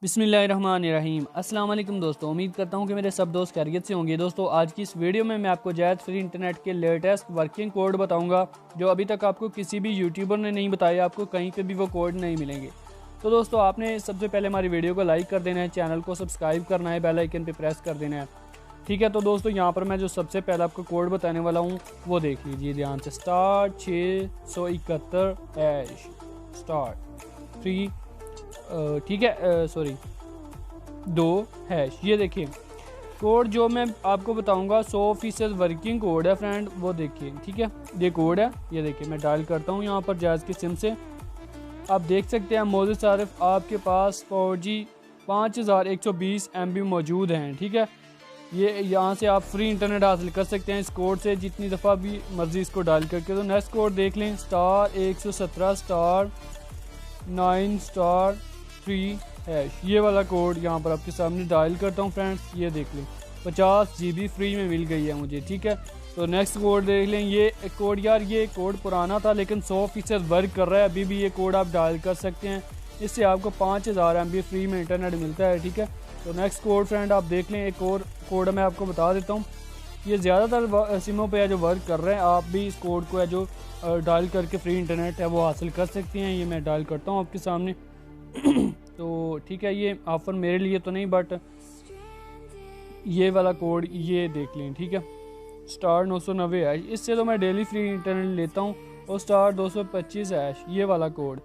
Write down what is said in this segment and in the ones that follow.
बिस्मिल्लाहिर्रहमानिर्रहीम। अस्सलाम वालेकुम दोस्तों, उम्मीद करता हूँ कि मेरे सब दोस्त खैरियत से होंगे। दोस्तों आज की इस वीडियो में मैं आपको जायज़ फ्री इंटरनेट के लेटेस्ट वर्किंग कोड बताऊँगा जो अभी तक आपको किसी भी यूट्यूबर ने नहीं बताया, आपको कहीं पे भी वो कोड नहीं मिलेंगे। तो दोस्तों आपने सबसे पहले हमारी वीडियो को लाइक कर देना है, चैनल को सब्सक्राइब करना है, बेल आइकन पर प्रेस कर देना है, ठीक है। तो दोस्तों यहाँ पर मैं जो सबसे पहले आपको कोड बताने वाला हूँ वो देख लीजिए ध्यान से। स्टार 671 स्टार फ्री, ठीक है, सॉरी 2 ये देखिए कोड जो मैं आपको बताऊंगा 100% वर्किंग कोड है फ्रेंड, वो देखिए, ठीक है। ये कोड है, ये देखिए मैं डायल करता हूँ यहाँ पर जायज़ की सिम से। आप देख सकते हैं मौजूद सारिफ आपके पास 4G 5120 MB मौजूद हैं, ठीक है। ये यहाँ से आप फ्री इंटरनेट हासिल कर सकते हैं इस कोड से जितनी दफ़ा भी मर्ज़ी इसको डायल करके। तो नेक्स्ट कोड देख लें, स्टार 117 स्टार 9 स्टार 3 ये वाला कोड यहाँ पर आपके सामने डायल करता हूँ फ्रेंड्स। ये देख लें 50 GB फ्री में मिल गई है मुझे, ठीक है। तो नेक्स्ट कोड देख लें, ये कोड यार ये कोड पुराना था लेकिन 100% वर्क कर रहा है, अभी भी ये कोड आप डायल कर सकते हैं। इससे आपको 5000 MB फ्री में इंटरनेट मिलता है, ठीक है। तो नेक्स्ट कोड फ्रेंड आप देख लें, एक और कोड मैं आपको बता देता हूँ। ये ज़्यादातर सिमों पे है जो वर्क कर रहे हैं, आप भी इस कोड को है जो डायल करके फ्री इंटरनेट है वो हासिल कर सकते हैं। ये मैं डायल करता हूँ आपके सामने तो ठीक है, ये ऑफ़र मेरे लिए तो नहीं बट ये वाला कोड ये देख लें, ठीक है। स्टार 990 है, इससे तो मैं डेली फ्री इंटरनेट लेता हूँ। और स्टार 225 है ये वाला कोड,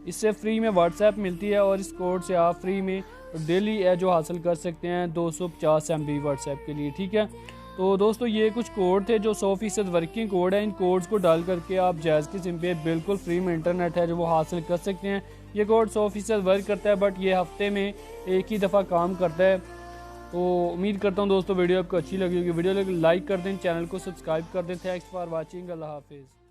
इससे फ्री में व्हाट्सएप मिलती है और इस कोड से आप फ्री में डेली है जो हासिल कर सकते हैं 250 MB व्हाट्सएप के लिए, ठीक है। तो दोस्तों ये कुछ कोड थे जो 100% वर्किंग कोड है। इन कोड्स को डाल करके आप जायज़ की सिम पे बिल्कुल फ्री में इंटरनेट है जो वो हासिल कर सकते हैं। ये कोड 100% वर्क करता है बट ये हफ्ते में एक ही दफ़ा काम करता है। तो उम्मीद करता हूँ दोस्तों वीडियो आपको अच्छी लगी होगी। वीडियो लाइक कर दें, चैनल को सब्सक्राइब कर दें। थैंक्स फॉर वॉचिंग, अल्लाह हाफिज़।